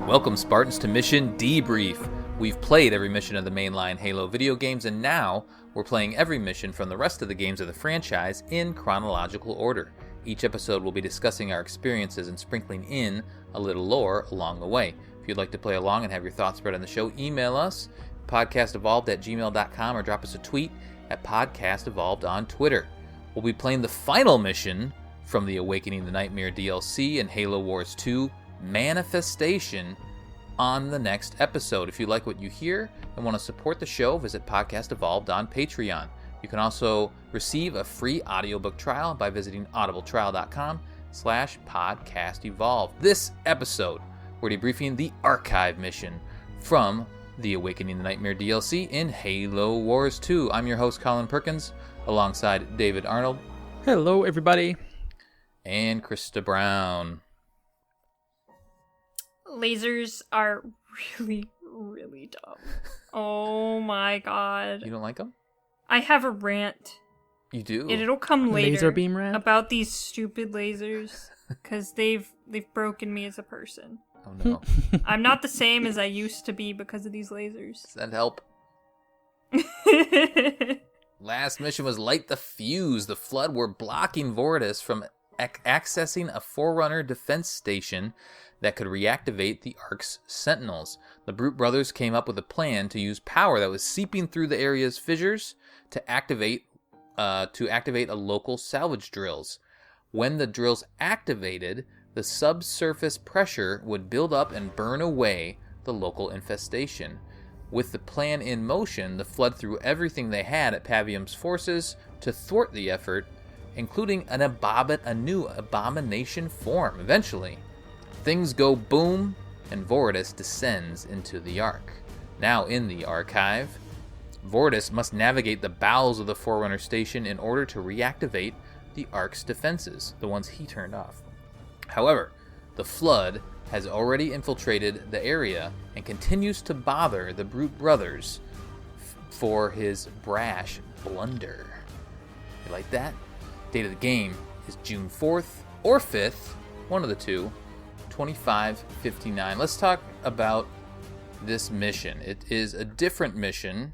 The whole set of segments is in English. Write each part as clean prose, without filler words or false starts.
Welcome, Spartans, to Mission Debrief. We've played every mission of the mainline Halo video games, and now we're playing every mission from the rest of the games of the franchise in chronological order. Each episode will be discussing our experiences and sprinkling in a little lore along the way. If you'd like to play along and have your thoughts spread on the show, email us, podcastevolved@gmail.com, or drop us a tweet at podcastevolved on Twitter. We'll be playing the final mission from the Awakening the Nightmare DLC and Halo Wars 2 Manifestation on the next episode. If you like what you hear and want to support the show, visit Podcast Evolved on Patreon. You can also receive a free audiobook trial by visiting audibletrial.com/podcastevolved. This episode, we're debriefing the Archive mission from the Awakening the Nightmare DLC in Halo Wars 2. I'm your host, Colin Perkins, alongside David Arnold. Hello, everybody. And Krista Brown. Lasers are really, really dumb. Oh my god. You don't like them? I have a rant. You do? And it'll come later. Laser beam rant? About these stupid lasers. Because they've broken me as a person. Oh no. I'm not the same as I used to be because of these lasers. Does that help? Last mission was Light the Fuse. The Flood were blocking Vortis from accessing a Forerunner defense station that could reactivate the Ark's sentinels. The Brute brothers came up with a plan to use power that was seeping through the area's fissures to activate a local salvage drills. When the drills activated, the subsurface pressure would build up and burn away the local infestation. With the plan in motion, the Flood threw everything they had at Pavium's forces to thwart the effort, including a new abomination form. Eventually, things go boom, and Vortis descends into the Ark. Now in the Archive, Vortis must navigate the bowels of the Forerunner station in order to reactivate the Ark's defenses, the ones he turned off. However, the Flood has already infiltrated the area and continues to bother the Brute brothers for his brash blunder. You like that? Date of the game is June 4th or 5th, one of the two, 2559. Let's talk about this mission. It is a different mission.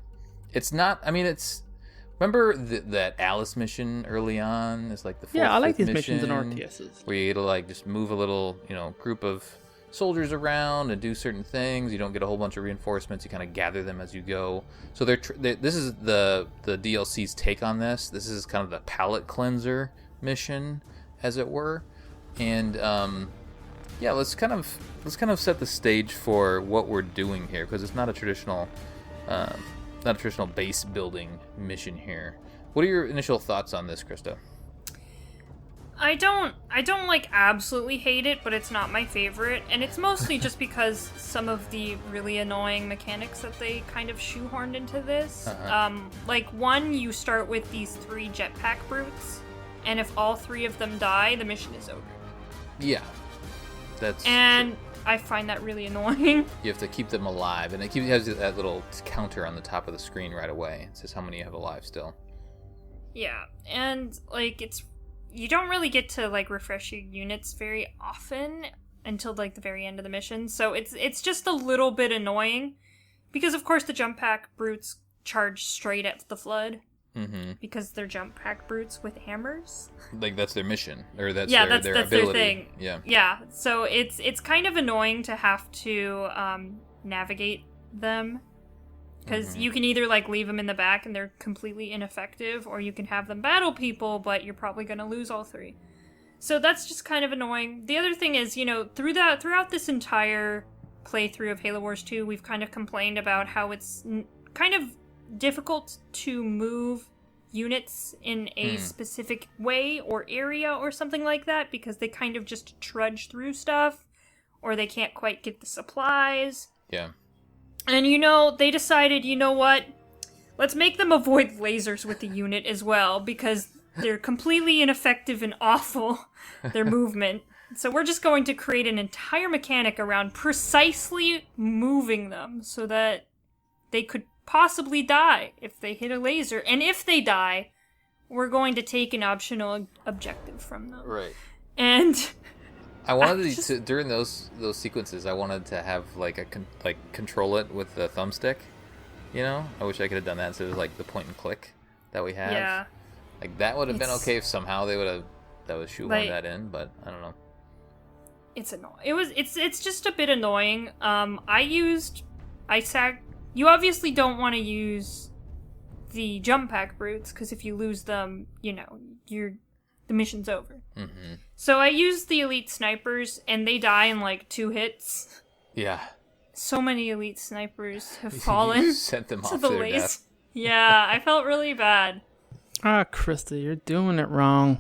It's not, remember that Alice mission early on? It's like the fourth, I like these mission missions in RTSs. where you get to like just move a little, group of soldiers around and do certain things. You don't get a whole bunch of reinforcements. You kind of gather them as you go. So this is the DLC's take on this. This is kind of the palate cleanser mission, as it were. And let's kind of set the stage for what we're doing here, because it's not a traditional base building mission here. What are your initial thoughts on this, Krista? I don't like absolutely hate it, but it's not my favorite, and it's mostly just because some of the really annoying mechanics that they kind of shoehorned into this. Like one, you start with these 3 jetpack brutes, and if all 3 of them die, the mission is over. Yeah. And I find that really annoying. You have to keep them alive, and it has that little counter on the top of the screen right away. It says how many you have alive still. Yeah, and you don't really get to refresh your units very often until the very end of the mission. So it's just a little bit annoying because of course the jump pack brutes charge straight at the Flood. Mm-hmm. Because they're jump pack brutes with hammers. That's their mission, or that's their ability. Their thing. Yeah. So it's kind of annoying to have to navigate them, because you can either leave them in the back and they're completely ineffective, or you can have them battle people, but you're probably going to lose all 3. So that's just kind of annoying. The other thing is, throughout this entire playthrough of Halo Wars 2, we've kind of complained about how it's kind of difficult to move units in a specific way or area or something like that, because they kind of just trudge through stuff, or they can't quite get the supplies. Yeah. And they decided, what? Let's make them avoid lasers with the unit as well, because they're completely ineffective and awful, their movement. So we're just going to create an entire mechanic around precisely moving them so that they could possibly die if they hit a laser, and if they die, we're going to take an optional objective from them. Right. And I wanted to during those sequences. I wanted to have like control it with the thumbstick. You know, I wish I could have done that instead of like the point and click that we have. Yeah. Like that would have been okay if somehow they would have shoehorned that in, but I don't know. It's annoying. It's just a bit annoying. You obviously don't want to use the jump pack brutes because if you lose them, you know, the mission's over. Mm-hmm. So I used the elite snipers, and they die in like 2 hits. Yeah. So many elite snipers have fallen. You sent them off to their death. Yeah, I felt really bad. Krista, you're doing it wrong.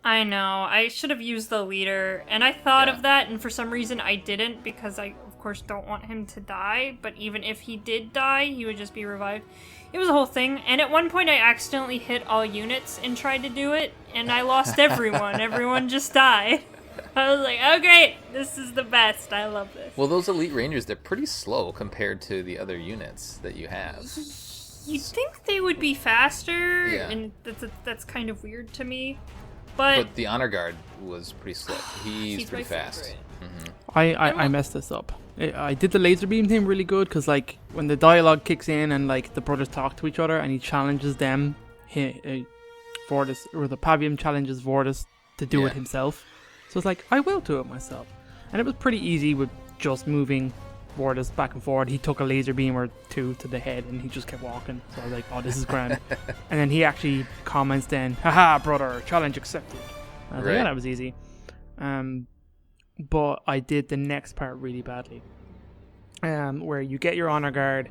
I know. I should have used the leader, and I thought of that, and for some reason I didn't, because I, of course, don't want him to die, but even if he did die, he would just be revived. It was a whole thing, and at one point I accidentally hit all units and tried to do it, and I lost everyone. Everyone just died. I was like, oh great, this is the best. I love this. Well, those elite rangers, they're pretty slow compared to the other units that you have. You'd think they would be faster, and that's kind of weird to me. But the honor guard was pretty slow. He's pretty fast. Mm-hmm. I messed this up. I did the laser beam thing really good because like when the dialogue kicks in and like the brothers talk to each other and he challenges them, Vortis, or the Pavium challenges Vortis to do it himself. So it's like, I will do it myself. And it was pretty easy with just moving Vortis back and forward. He took a laser beam or 2 to the head and he just kept walking. So I was like, oh, this is grand. And then he actually comments then, haha, brother, challenge accepted. I was like, yeah, that was easy. But I did the next part really badly. Where you get your honor guard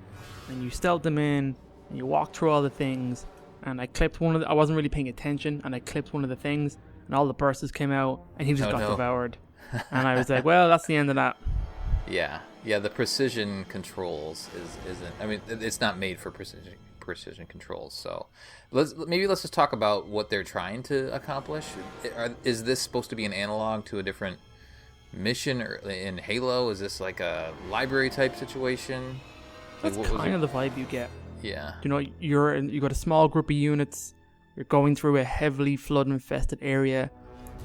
and you stealth them in and you walk through all the things. And I clipped I wasn't really paying attention, and I clipped one of the things and all the bursts came out and he just got devoured. And I was like, well, that's the end of that. Yeah, the precision controls isn't. I mean, it's not made for precision controls. So, let's just talk about what they're trying to accomplish. Is this supposed to be an analog to a different mission or in Halo? Is this like a library type situation? That's kind of the vibe you get. Yeah. You know, you got a small group of units. You're going through a heavily flood infested area.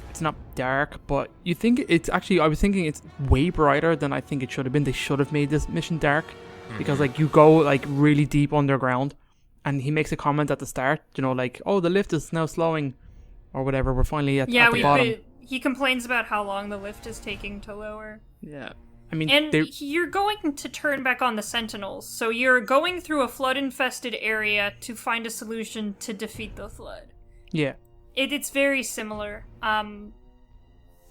It's not dark, but you think it's actually, I was thinking it's way brighter than I think it should have been. They should have made this mission dark because like you go like really deep underground and he makes a comment at the start, you know, like, oh, the lift is now slowing or whatever. We're finally at the bottom. He complains about how long the lift is taking to lower. Yeah. I mean, and you're going to turn back on the sentinels, so you're going through a flood-infested area to find a solution to defeat the flood. Yeah. It's very similar. And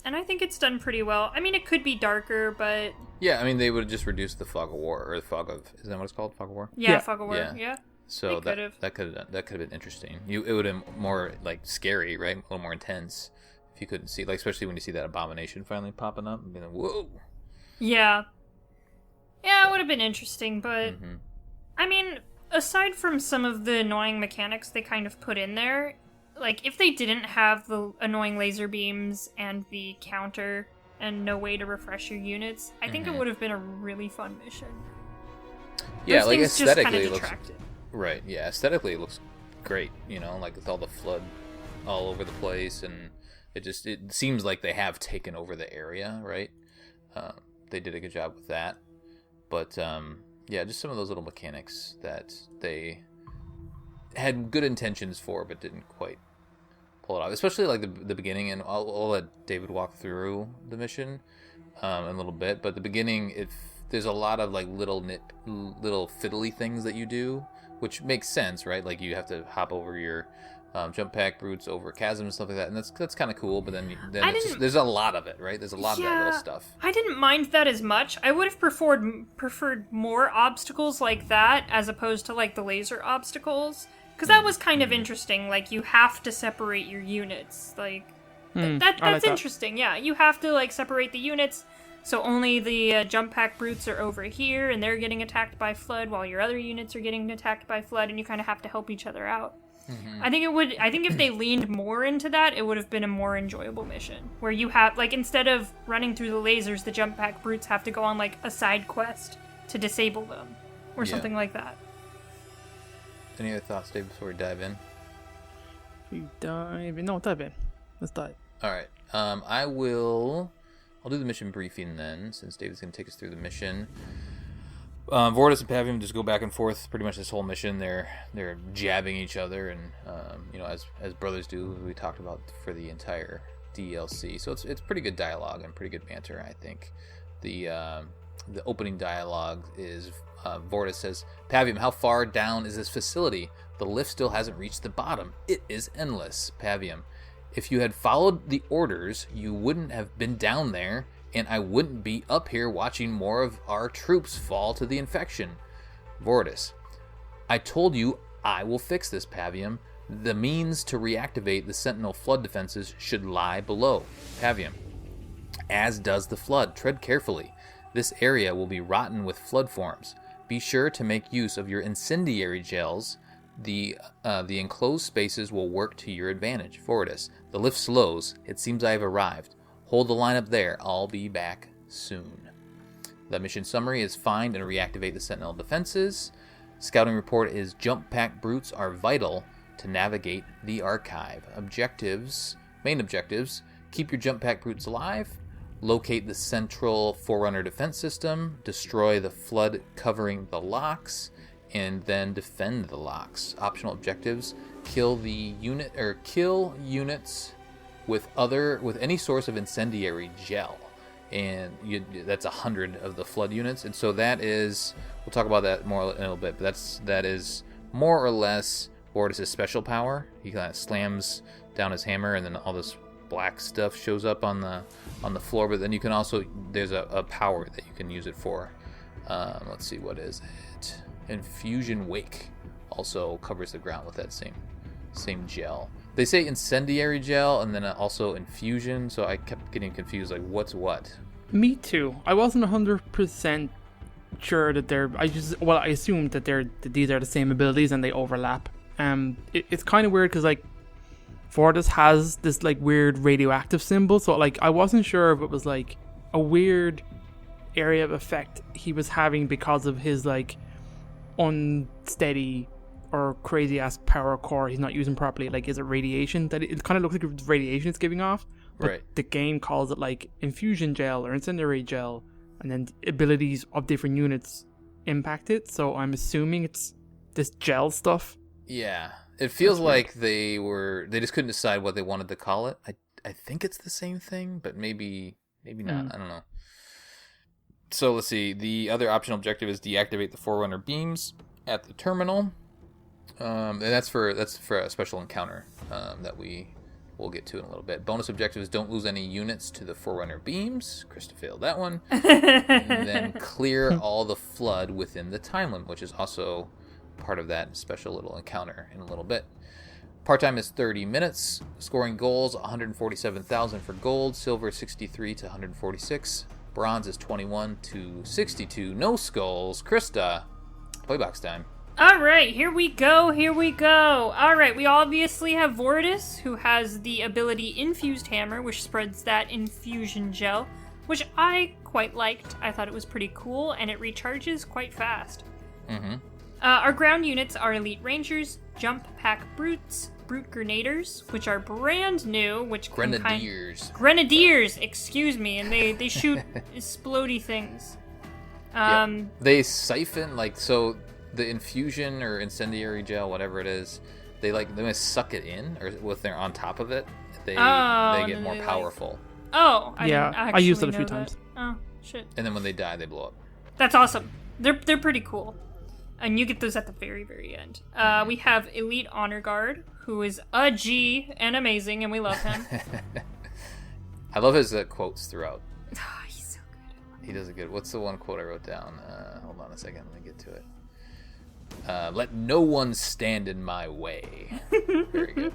I think it's done pretty well. I mean, it could be darker, but... Yeah, I mean, they would have just reduced the fog of war, or the fog of... Is that what it's called? Fog of war? Yeah, fog of war, yeah. So that could have been interesting. It would have been more, like, scary, right? A little more intense if you couldn't see. Like, especially when you see that abomination finally popping up and being like, whoa! Yeah. Yeah, it would have been interesting, but... I mean, aside from some of the annoying mechanics they kind of put in there... Like, if they didn't have the annoying laser beams and the counter and no way to refresh your units, I think it would have been a really fun mission. Yeah, those like aesthetically just it looks... Right, yeah, aesthetically it looks great, you know, like with all the flood all over the place, and it seems like they have taken over the area, right? They did a good job with that. But, yeah, just some of those little mechanics that they... had good intentions for, but didn't quite pull it off. Especially like the beginning, and I'll let David walk through the mission in a little bit. But the beginning, there's a lot of like little fiddly things that you do, which makes sense, right? Like you have to hop over your jump pack brutes over chasms and stuff like that, and that's kind of cool. But then there's a lot of it, right? There's a lot of that little stuff. I didn't mind that as much. I would have preferred more obstacles like that as opposed to like the laser obstacles. Because that was kind of interesting, like, you have to separate your units, like, that's interesting, yeah, you have to, like, separate the units, so only the jump pack brutes are over here, and they're getting attacked by flood, while your other units are getting attacked by flood, and you kind of have to help each other out. I think if they leaned more into that, it would have been a more enjoyable mission, where you have, like, instead of running through the lasers, the jump pack brutes have to go on, like, a side quest to disable them, or something like that. Any other thoughts, Dave, before we dive in? Dive in. Let's dive. All right. I will I'll do the mission briefing then, since David's going to take us through the mission. Vortis and Pavium just go back and forth pretty much this whole mission. They're jabbing each other, and as brothers do, we talked about for the entire DLC. So it's pretty good dialogue and pretty good banter, I think. The opening dialogue is Vortis says, "Pavium, how far down is this facility? The lift still hasn't reached the bottom. It is endless." Pavium, "If you had followed the orders, you wouldn't have been down there, and I wouldn't be up here watching more of our troops fall to the infection." Vortis, "I told you I will fix this, Pavium. The means to reactivate the Sentinel flood defenses should lie below." Pavium, "As does the flood. Tread carefully. This area will be rotten with flood forms. Be sure to make use of your incendiary gels. The enclosed spaces will work to your advantage." Vortis, "The lift slows. It seems I have arrived. Hold the line up there. I'll be back soon." The mission summary is find and reactivate the Sentinel defenses. Scouting report is jump pack brutes are vital to navigate the archive. Main objectives, keep your jump pack brutes alive, locate the central Forerunner defense system, destroy the flood covering the locks, and then defend the locks. Optional objectives, kill units with any source of incendiary gel, and that's 100 of the flood units. And so that is, we'll talk about that more in a little bit, but that is more or less Vortis' special power. He kind of slams down his hammer, and then all this black stuff shows up on the floor. But then you can also, there's a power that you can use it for. Let's see, what is it? Infusion Wake also covers the ground with that same gel. They say incendiary gel and then also infusion, so I kept getting confused, like what's what. Me too. I wasn't 100% sure that I assumed that these are the same abilities and they overlap. It's kind of weird because like Vortis has this like weird radioactive symbol, so like I wasn't sure if it was like a weird area of effect he was having because of his like unsteady or crazy ass power core he's not using properly. Like, is it radiation? That it kind of looks like it's radiation it's giving off, but right. The game calls it like infusion gel or incendiary gel, and then abilities of different units impact it. So I'm assuming it's this gel stuff. Yeah, it feels like they just couldn't decide what they wanted to call it. I think it's the same thing, but maybe not. I don't know. So let's see. The other optional objective is deactivate the Forerunner beams at the terminal. And that's for a special encounter that we'll get to in a little bit. Bonus objective is don't lose any units to the Forerunner beams. Krista failed that one. And then clear all the flood within the time limit, which is also part of that special little encounter in a little bit. Part time is 30 minutes. Scoring goals, 147,000 for gold. Silver, 63 to 146. Bronze is 21 to 62. No skulls. Krista, playbox time. All right, here we go. All right, we obviously have Vortis, who has the ability Infused Hammer, which spreads that infusion gel, which I quite liked. I thought it was pretty cool, and it recharges quite fast. Mm-hmm. Our ground units are Elite Rangers, Jump Pack Brutes, Brute Grenadiers, which are brand new, which Grenadiers, excuse me, and they shoot explodey things. Yep. They siphon, like, so the infusion or incendiary gel, whatever it is, they must suck it in, or if they're on top of it, they get more powerful. I used it a few times. Oh shit! And then when they die, they blow up. That's awesome. They're pretty cool, and you get those at the very, very end. We have Elite Honor Guard, who is a G and amazing, and we love him. I love his quotes throughout. He's so good. He does it good. What's the one quote I wrote down? Hold on a second. Let me get to it. Let no one stand in my way. Very good.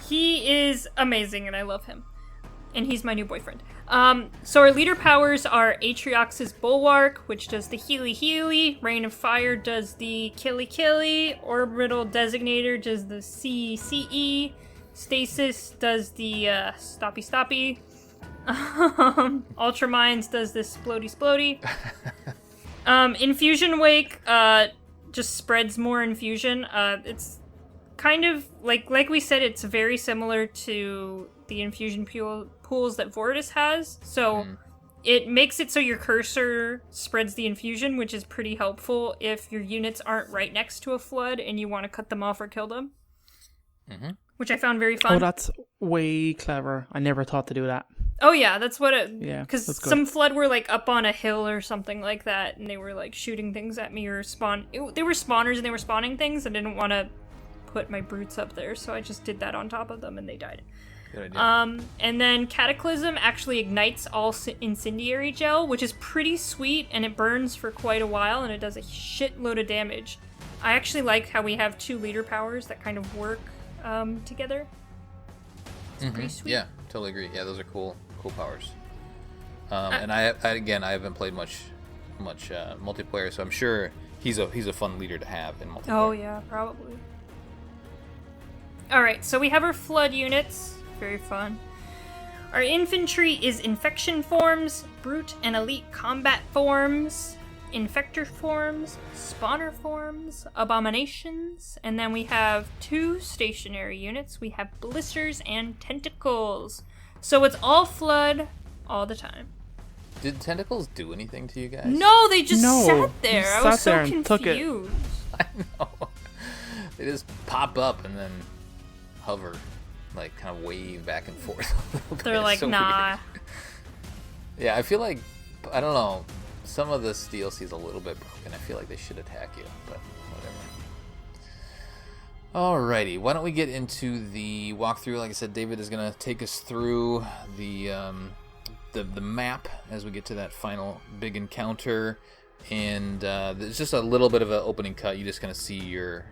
He is amazing, and I love him. And he's my new boyfriend. So our leader powers are Atriox's Bulwark, which does the Healy. Rain of Fire does the Killy. Orbital Designator does the CCE. Stasis does the Stoppy. Ultraminds does this Splody. Infusion Wake just spreads more infusion. It's kind of like we said, it's very similar to the infusion pools that Vortis has. So it makes it so your cursor spreads the infusion, which is pretty helpful if your units aren't right next to a flood and you want to cut them off or kill them. Which I found very fun. Oh, that's way clever. I never thought to do that. Oh yeah, that's what it. Yeah, because some flood were like up on a hill or something like that, and they were like shooting things at me or they were spawners and they were spawning things. I didn't want to put my brutes up there, so I just did that on top of them, and they died. Good idea. And then Cataclysm actually ignites all incendiary gel, which is pretty sweet, and it burns for quite a while, and it does a shitload of damage. I actually like how we have 2 leader powers that kind of work together. It's pretty sweet. Yeah, totally agree. Yeah, those are cool powers. And I haven't played much multiplayer, so I'm sure he's a fun leader to have in multiplayer. Oh yeah, probably. All right, so we have our flood units. Very fun. Our infantry is infection forms, brute and elite combat forms, infector forms, spawner forms, abominations, and then we have 2 stationary units. We have blisters and tentacles. So it's all flood all the time. Did tentacles do anything to you guys? No, they just sat there. I was so confused. I know. They just pop up and then hover, like kind of wave back and forth. They're like, so nah. Weird. Yeah, I feel like, I don't know, some of this DLC is a little bit broken. I feel like they should attack you, but whatever. Alrighty, why don't we get into the walkthrough? Like I said, David is going to take us through the map as we get to that final big encounter. And there's just a little bit of an opening cut. You're just going to see your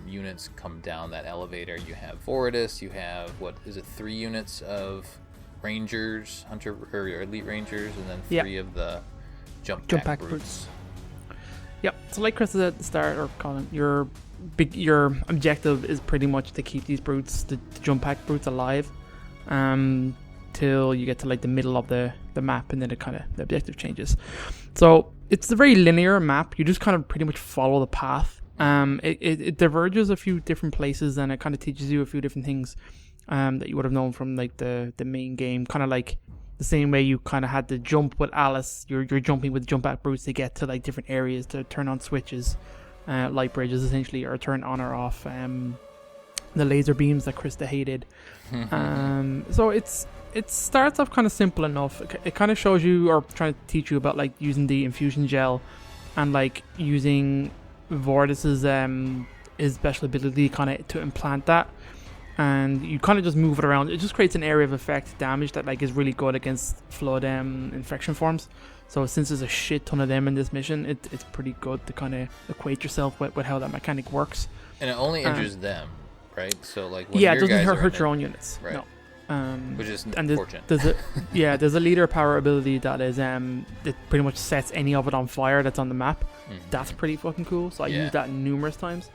units come down that elevator. You have Vortis, you have, 3 units of Rangers, Hunter or Elite Rangers, and then 3 of the jump pack brutes. Yep. So like Chris said at the start, or Colin, your objective is pretty much to keep these brutes, the jump pack brutes, alive, till you get to like the middle of the map, and then the objective changes. So it's a very linear map. You just kind of pretty much follow the path. It diverges a few different places, and it kind of teaches you a few different things that you would have known from like the main game. Kind of like the same way you kind of had to jump with Alice. You're jumping with jump back brutes to get to like different areas to turn on switches, light bridges essentially, or turn on or off the laser beams that Krista hated. So it starts off kind of simple enough. It kind of shows you, or trying to teach you about like using the infusion gel and like using Vortis's his special ability kind of to implant that, and you kind of just move it around. It just creates an area of effect damage that like is really good against flood infection forms. So since there's a shit ton of them in this mission, it's pretty good to kind of equate yourself with how that mechanic works. And it only injures them, right? So like when it doesn't guys hurt your own units. Right. No. Which is and unfortunate. There's a leader power ability that is that pretty much sets any of it on fire that's on the map. That's pretty fucking cool. So I used that numerous times.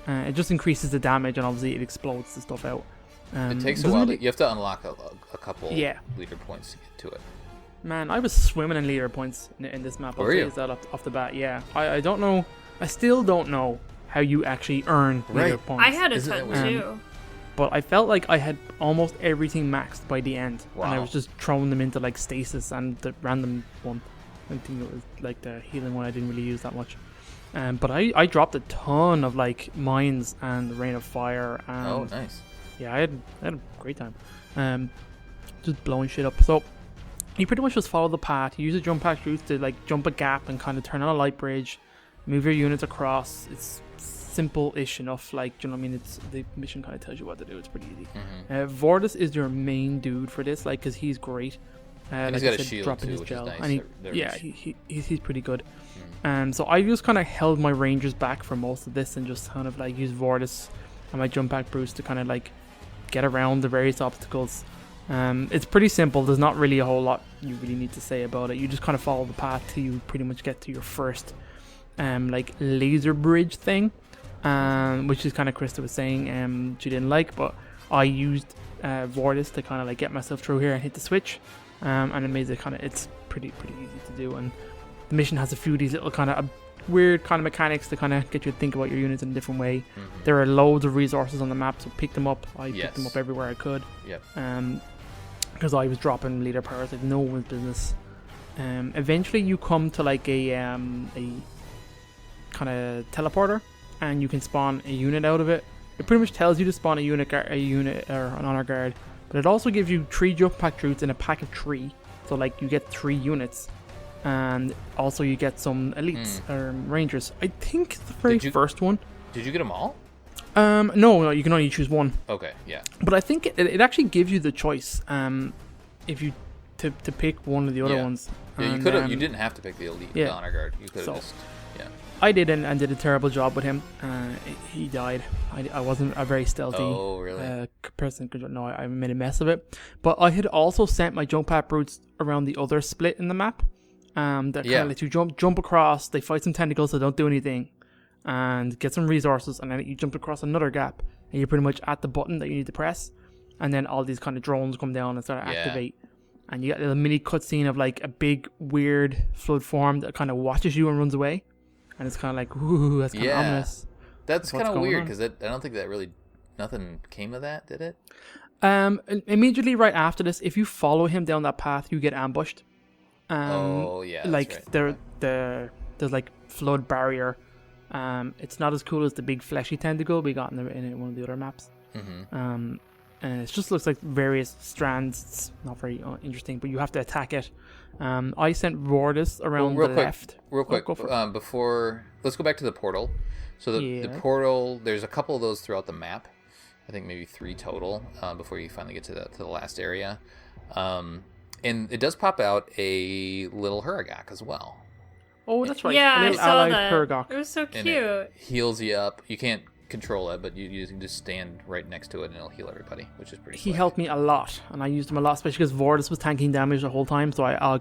It just increases the damage, and obviously it explodes the stuff out. It takes a while. You have to unlock a couple leader points to get to it. Man, I was swimming in leader points in this map. I'll tell you that off the bat. Yeah, I don't know. I still don't know how you actually earn leader points. I had a ton too. But I felt like I had almost everything maxed by the end. Wow. And I was just throwing them into like stasis and the random one. I think it was like the healing one I didn't really use that much. But I dropped a ton of like mines and the rain of fire. And oh, nice. Yeah, I had a great time. Just blowing shit up. So you pretty much just follow the path. You use a jump pack route to like jump a gap and kind of turn on a light bridge, move your units across. It's simple-ish enough, like, do you know what I mean? It's the mission kind of tells you what to do. It's pretty easy. Vortis is your main dude for this, like, because he's great. And like he's got I said, a shield dropping too, his which gel. is nice. And he's pretty good. So I just kind of held my rangers back for most of this and just kind of like use Vortis and my jump back Bruce to kind of like get around the various obstacles. It's pretty simple. There's not really a whole lot you really need to say about it. You just kind of follow the path till you pretty much get to your first like laser bridge thing. Which is kind of Krista was saying she didn't like, but I used Vortis to kind of like get myself through here and hit the switch, and it made it kind of, it's pretty easy to do. And the mission has a few of these little kind of weird kind of mechanics to kind of get you to think about your units in a different way. There are loads of resources on the map, so pick them up. I picked them up everywhere I could. Yep. Because I was dropping leader powers like no one's business. Eventually you come to like a kind of teleporter, and you can spawn a unit out of it. It pretty much tells you to spawn a unit or an honor guard, but it also gives you 3 jump pack troops in a pack of 3. So like you get 3 units, and also you get some elites or rangers. I think the very first one. Did you get them all? No, you can only choose one. Okay, yeah. But I think it actually gives you the choice. If you to pick one of the other ones. Yeah, you could have. You didn't have to pick the elite, the honor guard. You could have just. Yeah. I did and did a terrible job with him. He died. I wasn't a very stealthy person. No, I made a mess of it. But I had also sent my jump pack brutes around the other split in the map. That kind of let you jump across. They fight some tentacles that don't do anything, and get some resources, and then you jump across another gap, and you're pretty much at the button that you need to press, and then all these kind of drones come down and start to activate. And you get a mini cutscene of like a big weird flood form that kind of watches you and runs away. And it's kind of like, ooh, that's kind of ominous. That's kind of weird because I don't think that really, nothing came of that, did it? Immediately right after this, if you follow him down that path, you get ambushed. Like right. there's like flood barrier. It's not as cool as the big fleshy tentacle we got in one of the other maps. And it just looks like various strands. It's not very interesting, but you have to attack it. I sent Vortis around left. Real quick, before, let's go back to the portal. So the portal, there's a couple of those throughout the map. I think maybe 3 total before you finally get to the last area. And it does pop out a little Huragok as well. Oh, that's right. Yeah, I saw that. Huragok. It was so cute. And it heals you up. You can't control it, but you can just stand right next to it and it'll heal everybody, which is pretty. He helped me a lot, and I used him a lot, especially because Vortis was tanking damage the whole time. So I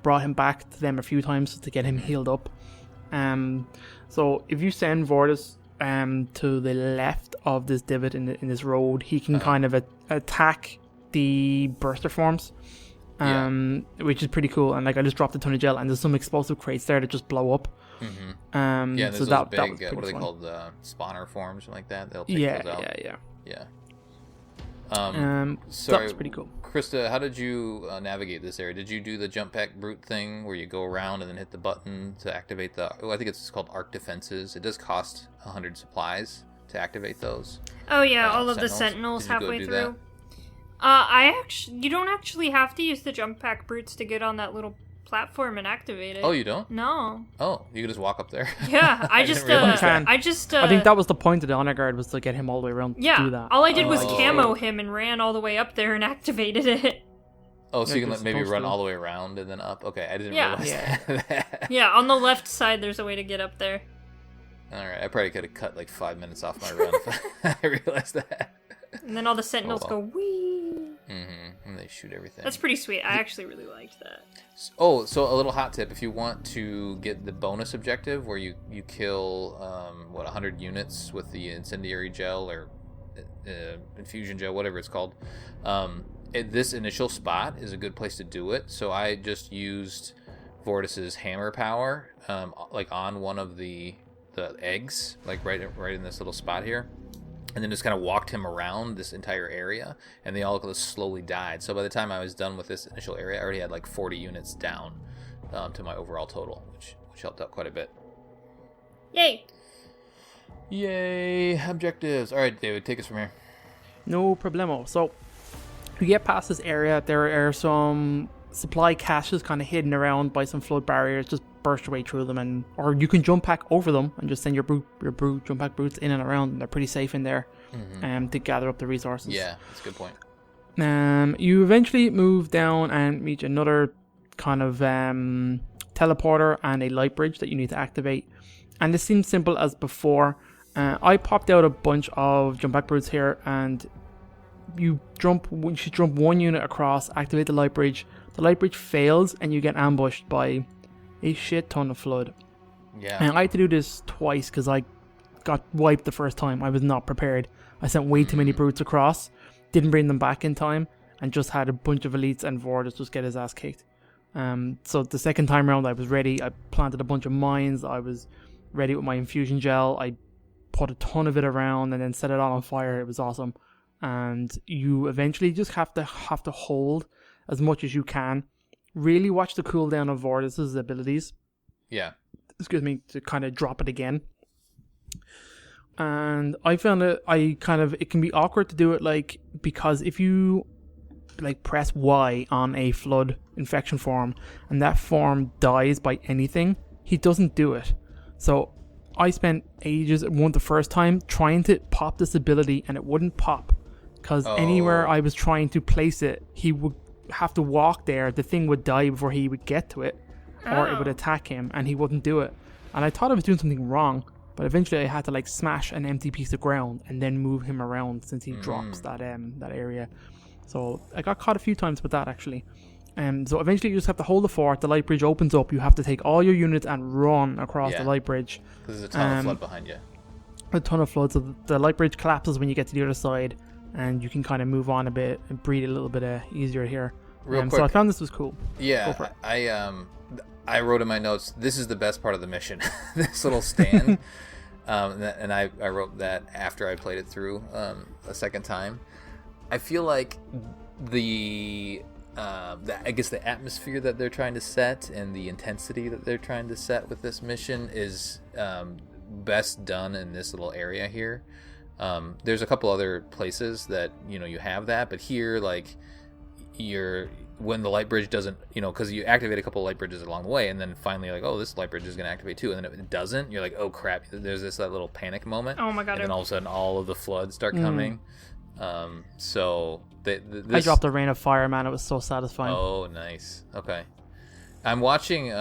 brought him back to them a few times to get him healed up. So if you send Vortis to the left of this divot in this road, he can kind of attack the burster forms, which is pretty cool. And like I just dropped a ton of gel, and there's some explosive crates there that just blow up. There's so those big, that was what are they fun. called? Spawner forms, something like that. They'll take those out. Yeah. So that was pretty cool. Krista, how did you navigate this area? Did you do the jump pack brute thing where you go around and then hit the button to activate the? Oh, I think it's called arc defenses. It does cost 100 supplies to activate those. Oh yeah, all of the sentinels halfway through. You don't actually have to use the jump pack brutes to get on that little platform and activate it. Oh, you don't? No. Oh, you can just walk up there. Yeah, I think that was the point of the honor guard, was to get him all the way around to do that. All I did was camo him and ran all the way up there and activated it. Oh, so you can maybe run all the way around and then up? Okay, I didn't realize that. Yeah, on the left side there's a way to get up there. Alright, I probably could have cut like 5 minutes off my run if I realized that. And then all the sentinels go wee. And they shoot everything. That's pretty sweet. I actually really liked that. Oh, so a little hot tip. If you want to get the bonus objective where you kill, 100 units with the incendiary gel or infusion gel, whatever it's called, this initial spot is a good place to do it. So I just used Vortis's hammer power like on one of the eggs, like right in this little spot here. And then just kind of walked him around this entire area, and they all just slowly died. So by the time I was done with this initial area, I already had like 40 units down to my overall total, which helped out quite a bit. Yay! Objectives. All right, David, take us from here. No problemo. So you get past this area, there are some supply caches kind of hidden around by some flood barriers. Just burst your way through them, or you can jump pack over them and just send your jump pack brutes in and around, and they're pretty safe in there to gather up the resources. Yeah, that's a good point. You eventually move down and meet another kind of teleporter and a light bridge that you need to activate, and this seems simple as before. I popped out a bunch of jump pack brutes here, and you should jump one unit across, activate the light bridge. The light bridge fails and you get ambushed by a shit ton of flood. Yeah. And I had to do this twice because I got wiped the first time. I was not prepared. I sent way too many brutes across, didn't bring them back in time, and just had a bunch of elites and Vortis just get his ass kicked. So the second time around I was ready. I planted a bunch of mines. I was ready with my infusion gel. I put a ton of it around and then set it all on fire. It was awesome. And you eventually just have to hold as much as you can. Really watch the cooldown of Vortis's abilities. Yeah. Excuse me, to kind of drop it again. And I found it can be awkward to do it, like, because if you like press Y on a flood infection form and that form dies by anything, he doesn't do it. So I spent ages the first time trying to pop this ability and it wouldn't pop because anywhere I was trying to place it, he would have to walk there. The thing would die before he would get to it, or it would attack him, and he wouldn't do it. And I thought I was doing something wrong, but eventually I had to like smash an empty piece of ground and then move him around since he drops that area. So I got caught a few times with that actually. So eventually you just have to hold the fort. The light bridge opens up. You have to take all your units and run across the light bridge. There's a ton of flood behind you. A ton of flood. So the light bridge collapses when you get to the other side, and you can kind of move on a bit and breathe a little bit easier here. Real quick. So I found this was cool. Yeah, I wrote in my notes, this is the best part of the mission. This little stand. And I wrote that after I played it through a second time. I feel like I guess the atmosphere that they're trying to set and the intensity that they're trying to set with this mission is best done in this little area here. There's a couple other places that you have that, but here, like, when the light bridge doesn't, because you activate a couple of light bridges along the way, and then finally you're like, oh, this light bridge is going to activate too, and then if it doesn't, you're like, oh crap, there's that little panic moment. Oh my god. And then all of a sudden all of the floods start coming. So I dropped a rain of fire, man. It was so satisfying. Oh, nice. Okay. I'm watching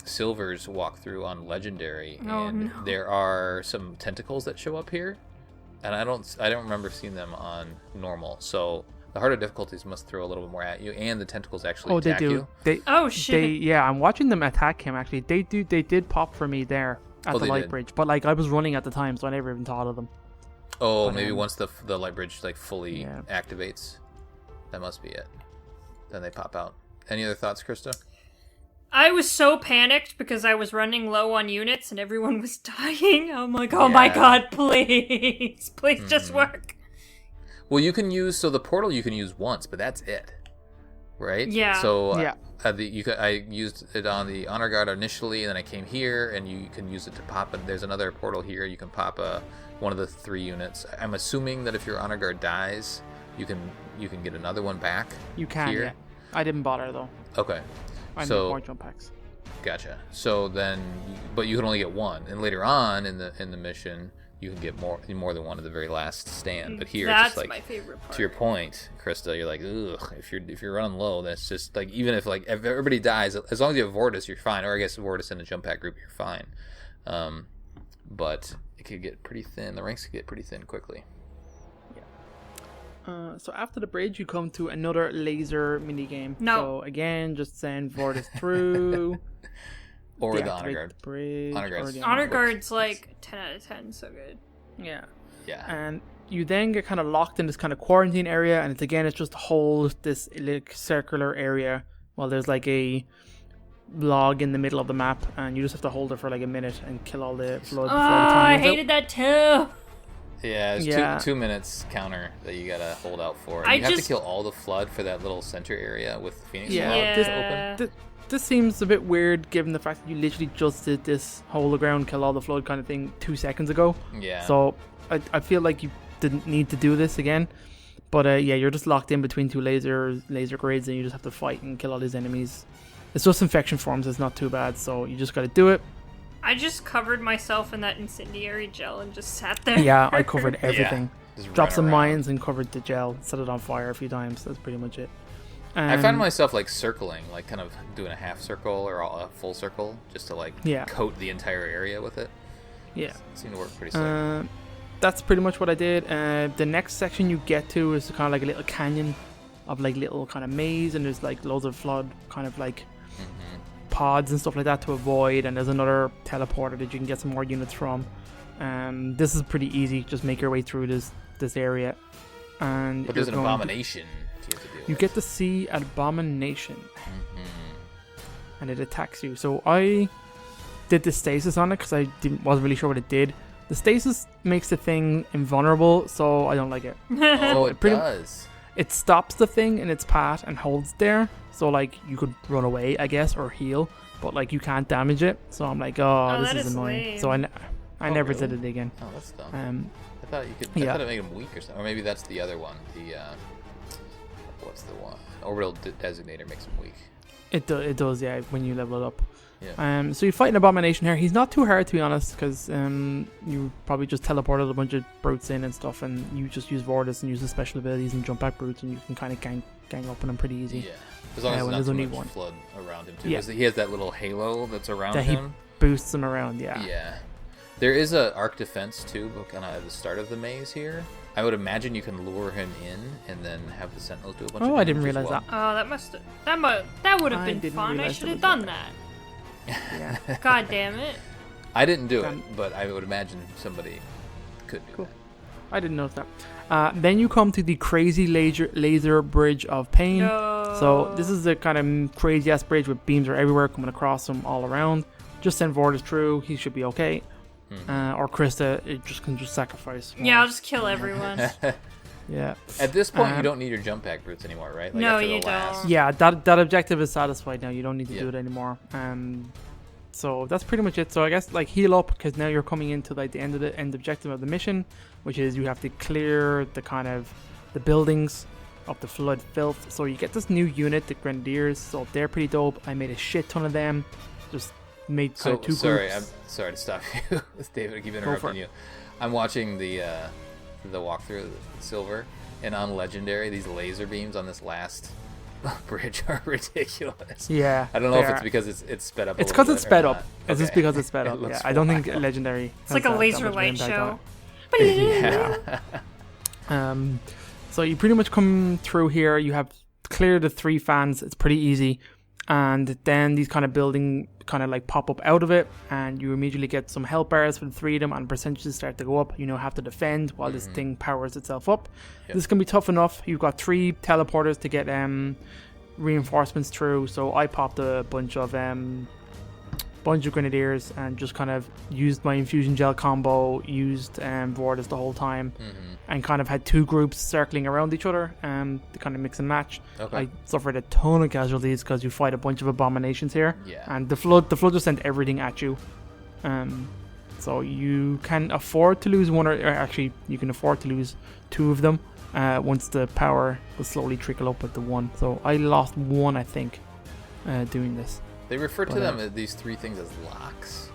Silver's walkthrough on Legendary, and there are some tentacles that show up here, and I don't remember seeing them on normal. So the harder difficulties must throw a little bit more at you, and the tentacles actually attack you. Oh shit! I'm watching them attack him. Actually, they did pop for me there at the light bridge, but like I was running at the time, so I never even thought of them. Oh, but, maybe once the light bridge like fully activates, that must be it. Then they pop out. Any other thoughts, Krista? I was so panicked because I was running low on units and everyone was dying. I'm like, oh my god, please just work. Well, you can use the portal you can use once, but that's it, right? Yeah. So I used it on the honor guard initially, and then I came here, and you can use it to pop. And there's another portal here. You can pop one of the 3 units. I'm assuming that if your honor guard dies, you can get another one back. You can. Here. Yeah. I didn't bother though. Okay. I need more jump packs. Gotcha. So then, but you can only get one, and later on in the mission, you can get more than one at the very last stand. But here, that's it's just like, my favorite part. To your point, Krista, you're like, ugh. If you're running low, that's just like, even if everybody dies, as long as you have Vortis, you're fine. Or I guess Vortis in a jump pack group, you're fine. But it could get pretty thin. The ranks could get pretty thin quickly. So after the bridge, you come to another laser minigame. No. So again, just send Vortis through. Or the honor guard. Honor guard's like 10 out of 10, so good. Yeah. Yeah. And you then get kind of locked in this kind of quarantine area, and it's just hold this like circular area while there's like a log in the middle of the map, and you just have to hold it for like a minute and kill all the flood. Oh, I hated that too. Yeah, it's 2 minutes counter that you gotta hold out for. And you have to kill all the flood for that little center area with the Phoenix open. This seems a bit weird given the fact that you literally just did this hold the ground, kill all the flood kind of thing 2 seconds ago. Yeah. So I feel like you didn't need to do this again. But you're just locked in between 2 laser grids, and you just have to fight and kill all these enemies. It's just infection forms, it's not too bad, so you just gotta do it. I just covered myself in that incendiary gel and just sat there. Yeah, I covered everything. Dropped some around. mines and covered the gel, set it on fire a few times. That's pretty much it. I found myself like circling, like kind of doing a half circle or a full circle just to like coat the entire area with it. Yeah. It seemed to work pretty sick. That's pretty much what I did. The next section you get to is kind of like a little canyon of like little kind of maze, and there's like loads of flood kind of like pods and stuff like that to avoid, and there's another teleporter that you can get some more units from. This is pretty easy. Just make your way through this area. But there's an abomination. You get to see an abomination. and it attacks you. So I did the stasis on it because I wasn't really sure what it did. The stasis makes the thing invulnerable, so I don't like it. Oh, it does. It stops the thing in its path and holds there. So, like, you could run away, I guess, or heal. But, like, you can't damage it. So I'm like, this is annoying. lame. So I never really? did it again. Oh, that's dumb. I thought you could. I thought it made him weak or something. Or maybe that's the other one. The what's the one? Orbital designator makes him weak. It does, yeah, when you level it up. Yeah. So you fight an abomination here. He's not too hard, to be honest, because you probably just teleported a bunch of brutes in and stuff, and you just use Vortis and use the special abilities and jump back brutes, and you can kind of gang up on him pretty easy. Yeah. As long as there's not too much flood around him, too. Yeah. He has that little halo that's around that him. He boosts him around, yeah. Yeah. There is a arc defense, too, but kind of at the start of the maze here. I would imagine you can lure him in and then have the sentinels do a bunch of damage. Oh, I didn't realize that. Oh, that would have been fun. I should have done that. Yeah. God damn it. I didn't do it, but I would imagine somebody could do Cool. that. I didn't know that. Then you come to the crazy laser bridge of pain. No. So this is the kind of crazy ass bridge with beams are everywhere coming across him all around. Just send Vortis through. He should be okay. Or Krista, it can just sacrifice. Yeah, I'll just kill everyone. Yeah. At this point, you don't need your jump pack brutes anymore, right? Like No, after you the last... don't. Yeah, that objective is satisfied now. You don't need to do it anymore. So that's pretty much it. So I guess like heal up because now you're coming into like the end objective of the mission, which is you have to clear the kind of the buildings of the flood filth. So you get this new unit, the Grenadiers. So they're pretty dope. I made a shit ton of them. Just made kind of two groups. I'm sorry to stop you, David. I keep interrupting you. I'm watching the walkthrough of Silver, and on Legendary, these laser beams on this last bridge are ridiculous. Yeah. I don't know if it's because it's sped up. It's because it's sped up. It's just because it's sped up. Yeah. I don't think Legendary. It's like a laser light show. Yeah. So you pretty much come through here. You have cleared the 3 fans. It's pretty easy. And then these kind of building kind of like pop up out of it, and you immediately get some health bars for the 3 of them, and percentages start to go up. You have to defend while this thing powers itself up. Yep. This can be tough enough. You've got 3 teleporters to get reinforcements through. So I popped a bunch of Grenadiers and just kind of used my infusion gel combo, used Vortis the whole time, and kind of had 2 groups circling around each other to kind of mix and match. Okay. I suffered a ton of casualties because you fight a bunch of abominations here, Yeah. and the flood just sent everything at you. So you can afford to lose one, or actually you can afford to lose 2 of them once the power will slowly trickle up with the 1. So I lost 1, I think, doing this. They refer to them as these 3 things as locks.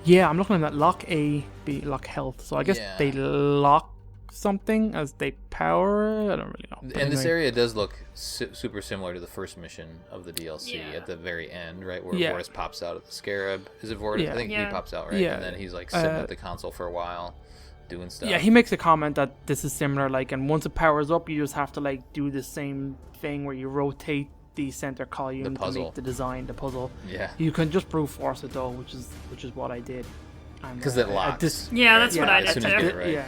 Yeah, I'm looking at that. Lock A, B, lock health. So I guess they lock something as they power. I don't really know. But And this area does look super similar to the first mission of the DLC Yeah. at the very end, right? Where Yeah. Vortis pops out of the scarab. Is it Vortis? Yeah. I think he Yeah. pops out, right? Yeah. And then he's like sitting at the console for a while doing stuff. Yeah, he makes a comment that this is similar. Like, and once it powers up, you just have to like do the same thing where you rotate the center column to make the puzzle. Yeah. You can just brute force it though, which is what I did. Because it locks. Yeah, that's what I as did soon as you get too. it right. Yeah.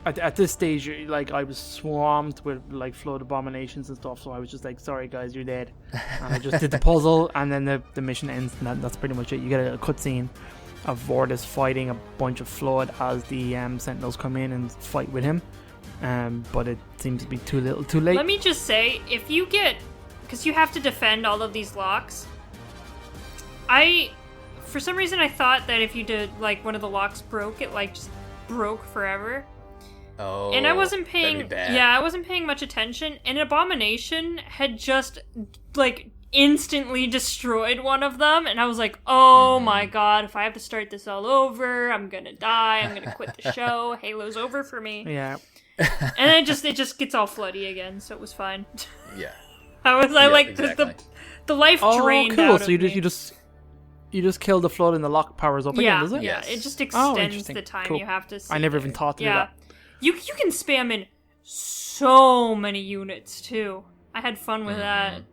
At this stage, like I was swamped with like flood abominations and stuff, so I was just like, "Sorry guys, you're dead." And I just did the puzzle, and then the mission ends, and that's pretty much it. You get a cutscene of Vortis fighting a bunch of flood as the sentinels come in and fight with him, but it seems to be too little, too late. Let me just say, if you get, because you have to defend all of these locks, for some reason I thought that if you did like one of the locks broke, it like just broke forever. Oh, And I wasn't that'd paying, be bad. yeah, I wasn't paying much attention. And Abomination had just like instantly destroyed one of them, and I was like, oh my god, if I have to start this all over, I'm gonna die. I'm gonna quit the show. Halo's over for me. Yeah. And then it just gets all floody again, so it was fine. Yeah. The life drained cool. out So of you me. just kill the flood and the lock powers up again, does it? Yeah, Yes. it just Oh, extends interesting. the time Cool. you have to see. I never there. even thought to do Yeah. that. You can spam in so many units too. I had fun with that.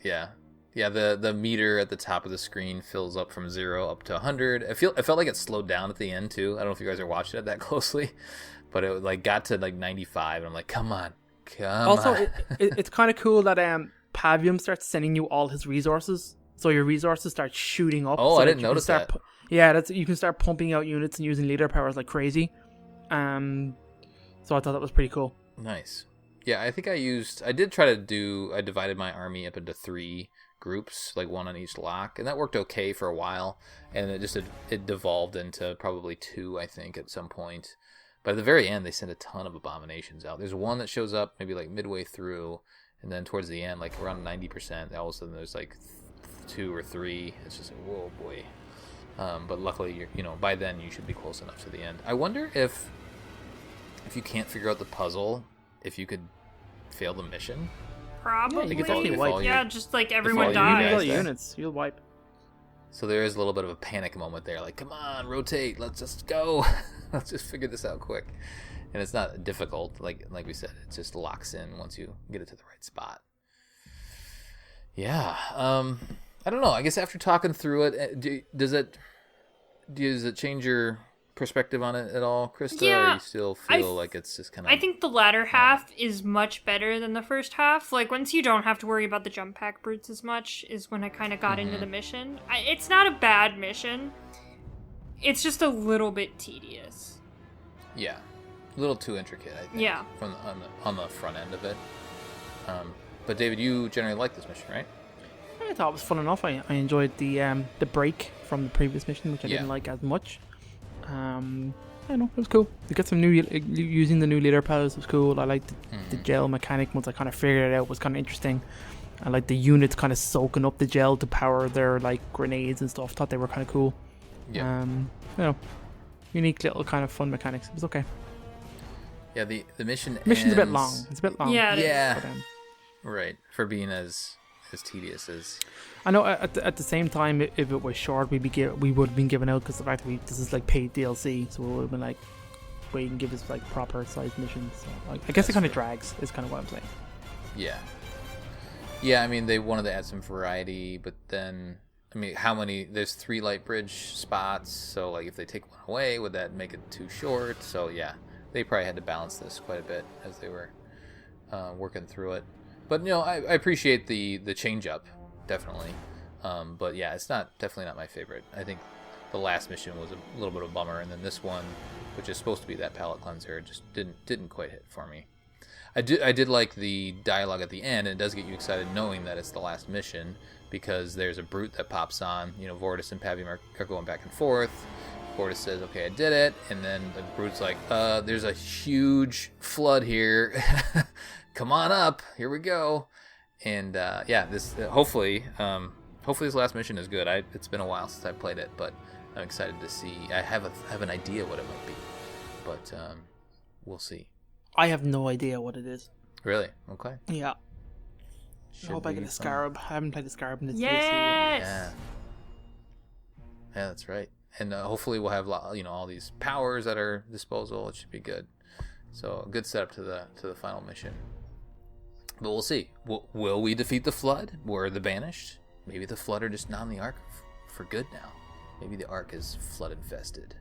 Yeah. Yeah, the meter at the top of the screen fills up from 0 up to 100. I felt like it slowed down at the end too. I don't know if you guys are watching it that closely, but it like got to like 95, and I'm like, come on. Also, it's kind of cool that Pavium starts sending you all his resources so your resources start shooting up. Oh, so I that didn't you can notice start that. Yeah, you can start pumping out units and using leader powers like crazy. So I thought that was pretty cool. Nice. Yeah, I think I divided my army up into 3 groups, like 1 on each lock, and that worked okay for a while, and it devolved into probably 2, I think, at some point. But at the very end, they sent a ton of abominations out. There's one that shows up maybe like midway through, and then towards the end, like around 90%, all of a sudden there's like 2 or 3. It's just like, whoa, boy. But luckily, by then you should be close enough to the end. I wonder if you can't figure out the puzzle, if you could fail the mission. Probably. You could definitely wipe. Yeah, just like all everyone you dies. guys die. Units, you'll wipe. So there is a little bit of a panic moment there, like, come on, rotate, let's just go. Let's just figure this out quick. And it's not difficult, like we said, it just locks in once you get it to the right spot. Yeah, I don't know. I guess after talking through it, does it change your perspective on it at all, Krista? Yeah, or you still feel like it's just kind of... I think the latter half is much better than the first half. Like, once you don't have to worry about the jump pack brutes as much is when I kind of got into the mission. It's not a bad mission. It's just a little bit tedious. Yeah, a little too intricate, I think. Yeah. On the front end of it. But David, you generally like this mission, right? I thought it was fun enough. I enjoyed the break from the previous mission, which I didn't like as much. I don't know, it was cool. You got some new using the new leader powers was cool. I liked the gel mechanic once I kind of figured it out was kind of interesting. I like the units kind of soaking up the gel to power their like grenades and stuff. Thought they were kind of cool. Yeah. Unique little kind of fun mechanics. It was okay. Yeah, the mission's a bit long. It's a bit long. Yeah. Right, for being as tedious as... I know at the same time, if it was short, we would have been given out because the fact that this is like paid DLC, so we would have been like, well, you can give us like proper sized missions. So, I guess it kind of drags, is kind of what I'm saying. Yeah. Yeah, I mean, they wanted to add some variety, but then, I mean, there's 3 light bridge spots, so like if they take one away, would that make it too short? So yeah, they probably had to balance this quite a bit as they were working through it. But I appreciate the change up, definitely. But yeah, it's definitely not my favorite. I think the last mission was a little bit of a bummer, and then this one, which is supposed to be that palate cleanser, just didn't quite hit for me. I did like the dialogue at the end, and it does get you excited knowing that it's the last mission, because there's a brute that pops on. Vortis and Pavium are going back and forth. Vortis says, "Okay, I did it," and then the brute's like, "There's a huge flood here." Come on up, here we go. And this hopefully this last mission is good. It's been a while since I played it, but I'm excited to see. I have an idea what it might be, but we'll see. I have no idea what it is. Really? Okay. Yeah. Should I hope I get a Scarab. I haven't played a Scarab in this DLC Yes! yet. Yeah, that's right. And hopefully we'll have all these powers at our disposal. It should be good. So a good setup to the final mission. But we'll see. Will we defeat the Flood? Were the Banished? Maybe the Flood are just not on the Ark for good now. Maybe the Ark is flood infested.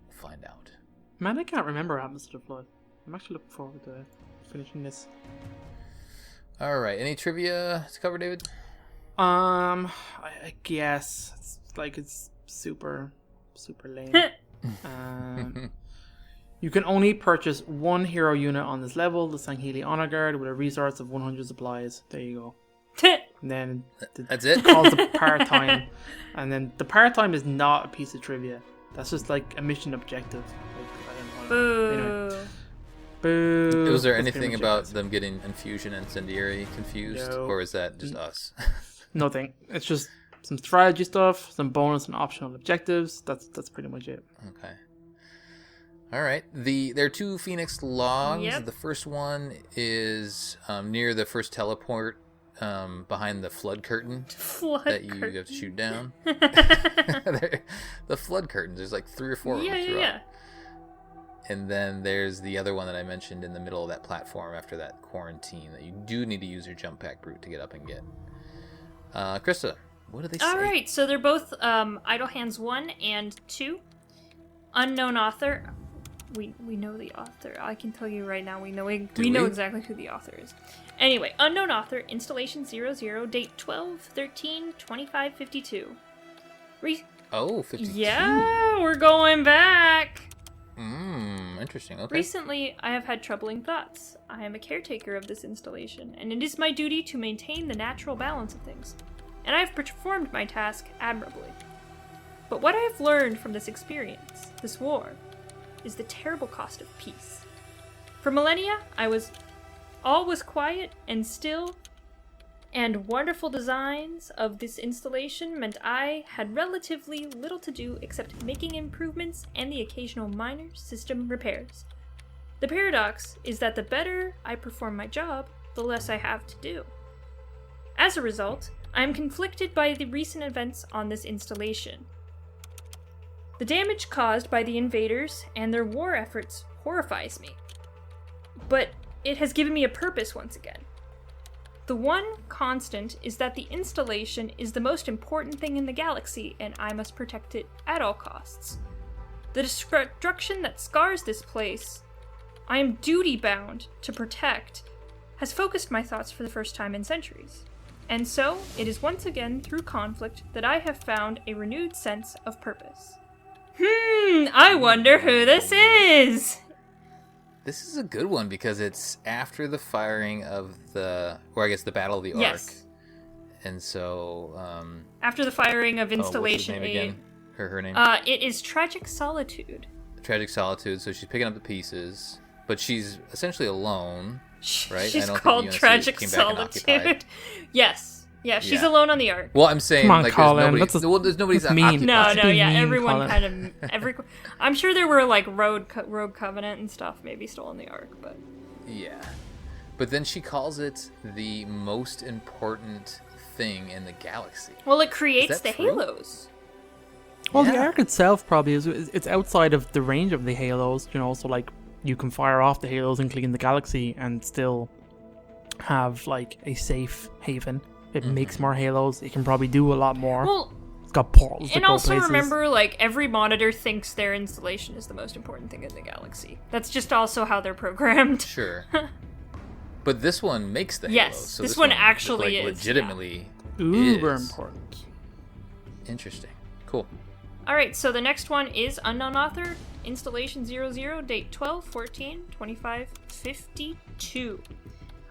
We'll find out. Man, I can't remember what happens to the Flood. I'm actually looking forward to finishing this. All right. Any trivia to cover, David? I guess it's super lame. You can only purchase 1 hero unit on this level, the Sangheli Honor Guard, with a resource of 100 supplies. There you go. And then that's it. Calls the part-time. And then the part-time is not a piece of trivia. That's just like a mission objective. Boo. Anyway. Boo. Was there anything about them getting Infusion and Incendiary confused? No. Or is that just us? Nothing. It's just some strategy stuff, some bonus and optional objectives. That's pretty much it. Okay. All right. There are 2 Phoenix logs. Yep. The first one is near the first teleport behind the flood curtain that you have to shoot down. The flood curtains. There's like 3 or 4 of them throughout. Yeah. And then there's the other one that I mentioned in the middle of that platform after that quarantine that you do need to use your jump pack brute to get up and get. Krista, what do they say? All right, so they're both Idle Hands 1 and 2. Unknown author. we know the author. I can tell you right now, we know exactly who the author is. Anyway, unknown author, installation 00, date 12/13/2552. 52. Yeah, we're going back. Interesting. Okay. Recently, I have had troubling thoughts. I am a caretaker of this installation, and it is my duty to maintain the natural balance of things. And I have performed my task admirably. But what I have learned from this experience, this war, is the terrible cost of peace. For millennia, all was quiet and still, and wonderful designs of this installation meant I had relatively little to do except making improvements and the occasional minor system repairs. The paradox is that the better I perform my job, the less I have to do. As a result, I am conflicted by the recent events on this installation. The damage caused by the invaders and their war efforts horrifies me. But it has given me a purpose once again. The one constant is that the installation is the most important thing in the galaxy, and I must protect it at all costs. The destruction that scars this place, I am duty-bound to protect, has focused my thoughts for the first time in centuries. And so, it is once again through conflict that I have found a renewed sense of purpose. I wonder who this is! This is a good one because it's after the firing of the Battle of the Ark. Yes. And so, after the firing of Installation what's his name 8. again? Her name? It is Tragic Solitude. Tragic Solitude, so she's picking up the pieces, but she's essentially alone, right? She's called Tragic Solitude. Yes. Yeah, she's alone on the Ark. Well, I'm saying, come on, like, Colin. there's nobody's mean. occupied. Everyone kind of... I'm sure there were, like, Rogue Covenant and stuff maybe stolen the Ark, but... Yeah. But then she calls it the most important thing in the galaxy. Well, it creates the true? halos. Well, the Ark itself probably it's outside of the range of the halos, so, like, you can fire off the halos and clean the galaxy and still have, like, a safe haven. It makes more halos. It can probably do a lot more. Well, it's got portals. And also remember, like, every monitor thinks their installation is the most important thing in the galaxy. That's just also how they're programmed. Sure. But this one makes the halos. Yes, So this one actually like, is. legitimately uber is. important. Interesting. Cool. Alright, so the next one is Unknown Author, Installation 00, date 12/14/2552.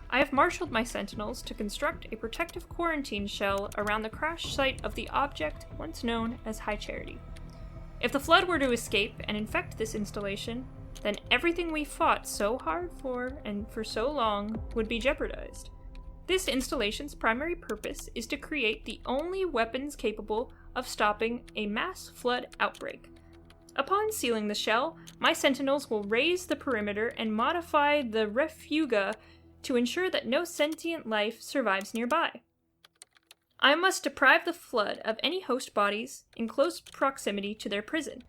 I have marshaled my sentinels to construct a protective quarantine shell around the crash site of the object once known as High Charity. If the Flood were to escape and infect this installation, then everything we fought so hard for and for so long would be jeopardized. This installation's primary purpose is to create the only weapons capable of stopping a mass flood outbreak. Upon sealing the shell, my sentinels will raise the perimeter and modify the refuga to ensure that no sentient life survives nearby. I must deprive the Flood of any host bodies in close proximity to their prison.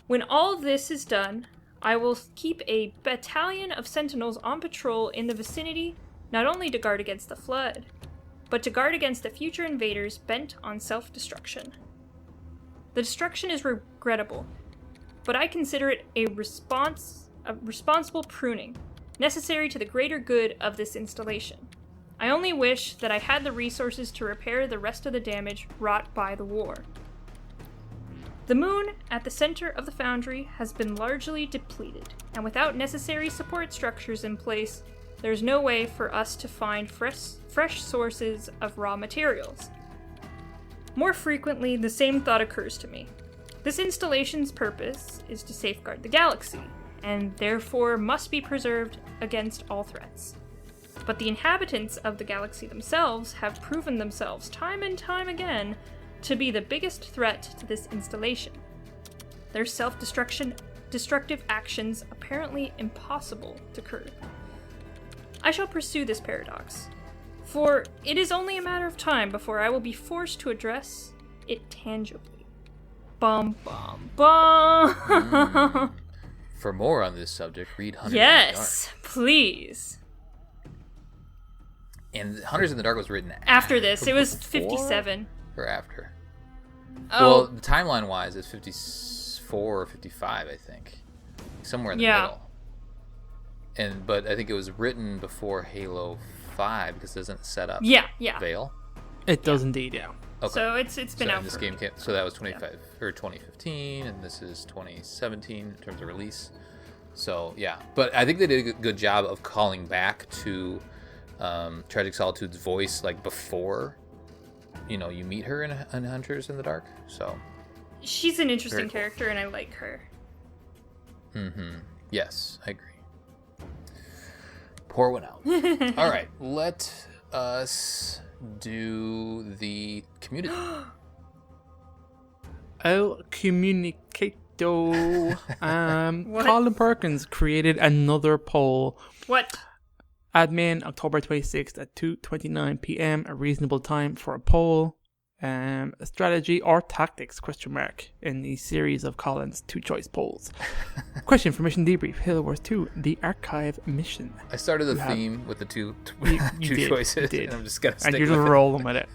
When all this is done, I will keep a battalion of sentinels on patrol in the vicinity, not only to guard against the Flood, but to guard against the future invaders bent on self-destruction. The destruction is regrettable, but I consider it a responsible pruning, necessary to the greater good of this installation. I only wish that I had the resources to repair the rest of the damage wrought by the war. The moon at the center of the foundry has been largely depleted, and without necessary support structures in place, there's no way for us to find fresh sources of raw materials. More frequently, the same thought occurs to me. This installation's purpose is to safeguard the galaxy, and therefore must be preserved against all threats. But the inhabitants of the galaxy themselves have proven themselves time and time again to be the biggest threat to this installation. Their destructive actions apparently impossible to curb. I shall pursue this paradox, for it is only a matter of time before I will be forced to address it tangibly. Bum bum bum! For more on this subject, read Hunters in the Yes, please. Dark. And Hunters in the Dark was written After this. It was before 57. Or after? Oh. Well, timeline-wise, it's 54 or 55, I think. somewhere in the middle. But I think it was written before Halo 5 because it doesn't set up Vale. It does indeed, yeah. Okay. So it's been out. This game so that was 2015, and this is 2017 in terms of release. So yeah, but I think they did a good job of calling back to Tragic Solitude's voice like before, you meet her in Hunters in the Dark. So she's an interesting character, and I like her. Mm-hmm. Yes, I agree. Pour one out. All right, let us do the community. El Comunicato. Colin Perkins created another poll. What? Admin, October 26th at 2:29 p.m. A reasonable time for a poll. Strategy or tactics? ? In the series of Colin's 2-choice polls. Question for Mission Debrief: Halo Wars 2: The Archive Mission. I started the theme with the two you choices, did. and I'm just gonna stick and you're with just it. rolling with it.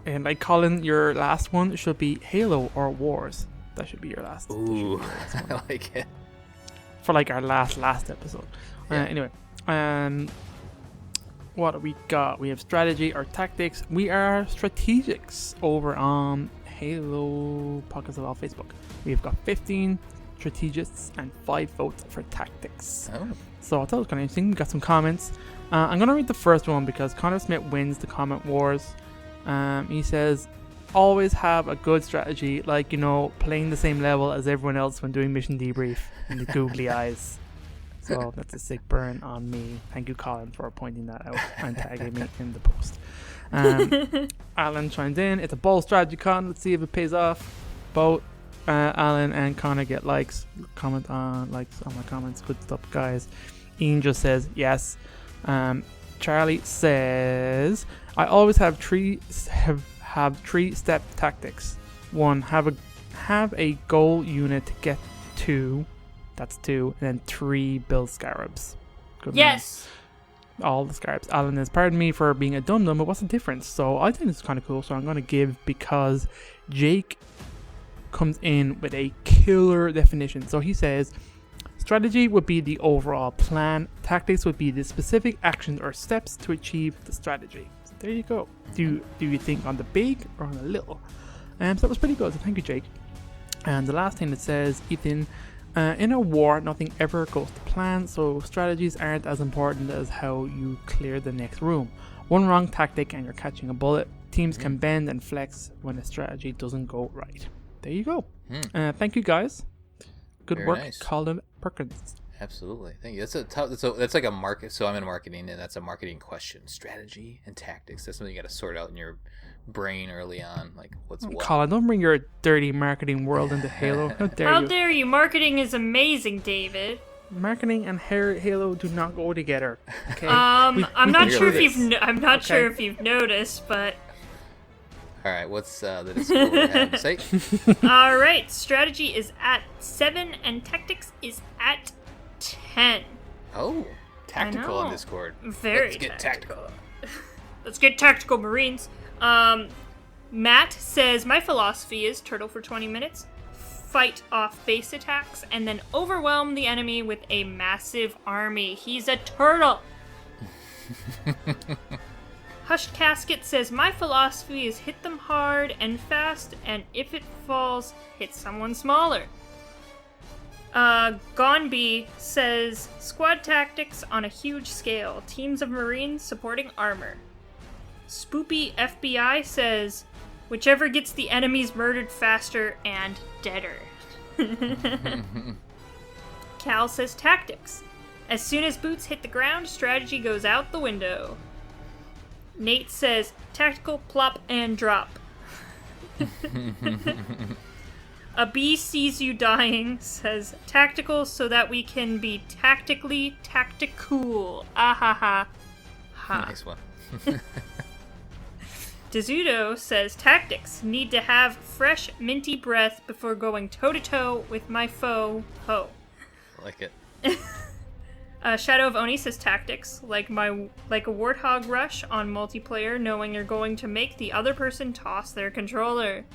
And like Colin, your last one should be Halo or Wars. That should be your last. Ooh, I like it. For like our last episode. Yeah. Anyway, what do we got? We have strategy or tactics. We are strategics over on Halo Pockets of All Facebook. We've got 15 strategists and 5 votes for tactics. Oh. So I thought it was kind of interesting. We got some comments. I'm going to read the first one because Connor Smith wins the comment wars. He says, always have a good strategy, like, playing the same level as everyone else when doing Mission Debrief in the googly eyes. So that's a sick burn on me. Thank you, Colin, for pointing that out and tagging me in the post. Alan chimes in. It's a bold strategy, Con. Let's see if it pays off. Both Alan and Connor get likes. Likes on my comments. Good stuff, guys. Ian just says yes. Charlie says, I always have three step tactics. 1, have a goal unit to get to. That's 2, and then 3 build scarabs. Good yes. Man. All the scarabs. Alan is, pardon me for being a dum-dum, but what's the difference? So I think it's kind of cool. So I'm going to give, because Jake comes in with a killer definition. So he says, strategy would be the overall plan. Tactics would be the specific actions or steps to achieve the strategy. So there you go. Do you think on the big or on the little? So that was pretty good. So thank you, Jake. And the last thing that says, Ethan, in a war, nothing ever goes to plan, so strategies aren't as important as how you clear the next room. One wrong tactic and you're catching a bullet. Teams can bend and flex when a strategy doesn't go right. There you go. Thank you, guys. Good Very work, nice. Colin Perkins. Absolutely, thank you. That's like a market. So I'm in marketing, and that's a marketing question: strategy and tactics. That's something you got to sort out in your brain early on, like what's what. Colin, don't bring your dirty marketing world into Halo. How dare you? How dare you? Marketing is amazing, David. Marketing and Halo do not go together. Okay. I'm not sure if Okay. you've noticed, but All right, what's the Discord have to say? all right. Strategy is at 7, and tactics is at 10. Oh, tactical on know. Discord. Very Let's get tactical. Let's get tactical, Marines. Matt says, my philosophy is turtle for 20 minutes, fight off base attacks, and then overwhelm the enemy with a massive army. He's a turtle. Hushed Casket says, my philosophy is hit them hard and fast, and if it falls, hit someone smaller. Gonby says, squad tactics on a huge scale, teams of Marines supporting armor. Spoopy FBI says, whichever gets the enemies murdered faster and deader. Cal says, tactics. As soon as boots hit the ground, strategy goes out the window. Nate says, tactical, plop, and drop. A bee sees you dying says, tactical so that we can be tactically tacticool. Ah ha ha. Ha. Nice one. Dezudo says, tactics. Need to have fresh, minty breath before going toe-to-toe with my foe. Ho. I like it. Shadow of Oni says, tactics. Like a warthog rush on multiplayer, knowing you're going to make the other person toss their controller.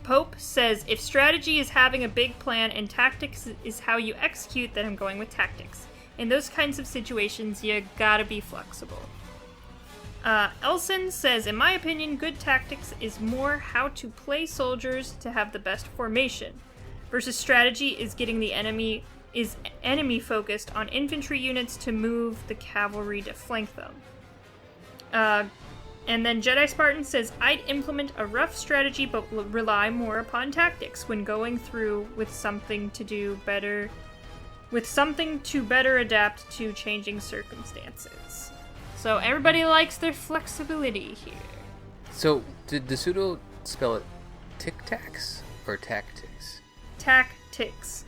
Pope says, if strategy is having a big plan and tactics is how you execute, then I'm going with tactics. In those kinds of situations, you gotta be flexible. Elson says, in my opinion, good tactics is more how to play soldiers to have the best formation, versus strategy is getting the enemy focused on infantry units to move the cavalry to flank them. And then Jedi Spartan says, I'd implement a rough strategy but rely more upon tactics when going through with something to better adapt to changing circumstances. So everybody likes their flexibility here. So did DeSudo spell it tic-tacs or tactics? Tactics.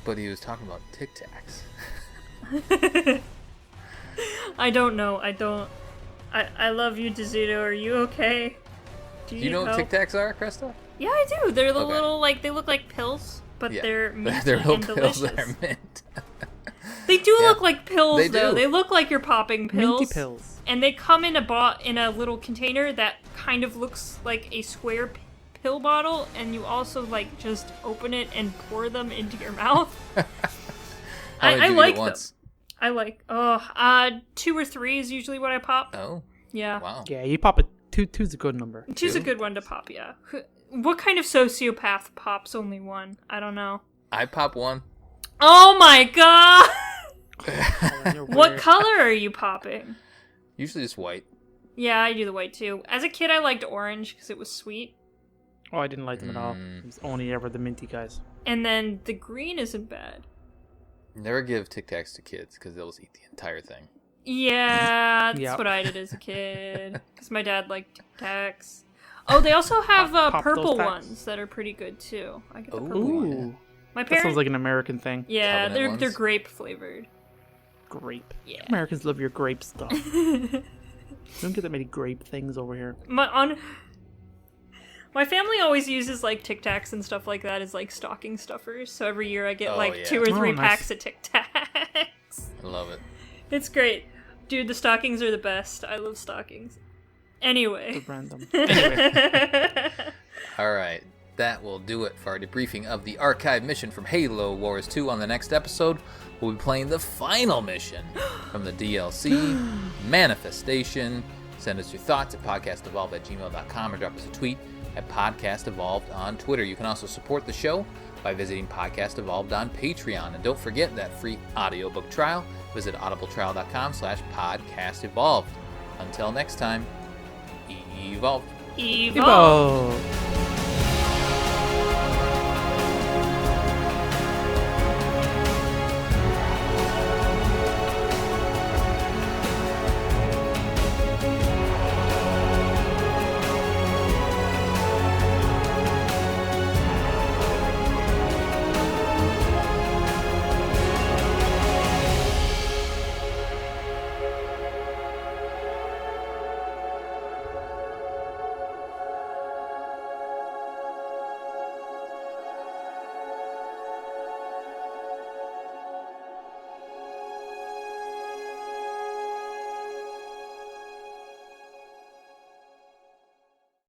But he was talking about tic-tacs. I don't know. I love you, DeSudo. Are you okay? Do you know what tic-tacs are, Krista? Yeah, I do. They're the little, they look like pills, but they're minty they're little and pills delicious. that are mint. They do look like pills, They though. do. They look like you're popping pills. Minty pills. And they come in a little container that kind of looks like a square pill bottle, and you also, just open it and pour them into your mouth. I like them. I like, 2 or 3 is usually what I pop. Oh. Yeah. Wow. Yeah, you pop it. Two's a good number. 2's a good one to pop, yeah. What kind of sociopath pops only 1? I don't know. I pop 1. Oh my god! What Weird. color are you popping? Usually just white. Yeah, I do the white too. As a kid, I liked orange because it was sweet. Oh, I didn't like them at all. It was only ever the minty guys. And then the green isn't bad. Never give Tic Tacs to kids because they'll just eat the entire thing. Yeah, that's Yep. what I did as a kid. Because my dad liked Tic Tacs. Oh, they also have Pop purple those tacs. ones that are pretty good too. I get the Ooh. purple one. Ooh, My that parents, sounds like an American thing. yeah, Covenant they're ones? grape flavored. Grape. Yeah. Americans love your grape stuff. Don't get that many grape things over here. My family always uses Tic Tacs and stuff like that as stocking stuffers. So every year I get Oh, yeah. 2 or 3 Oh, nice. packs of Tic Tacs. I love it. It's great. Dude, the stockings are the best. I love stockings. Anyway. Random. Anyway, All right. That will do it for our debriefing of the archive mission from Halo Wars 2. On the next episode, we'll be playing the final mission from the DLC, Manifestation. Send us your thoughts at podcastevolved@gmail.com or drop us a tweet at podcastevolved on Twitter. You can also support the show by visiting Podcast Evolved on Patreon. And don't forget that free audiobook trial. Visit audibletrial.com/podcastevolved. Until next time, evolve. Evolve. Evolve.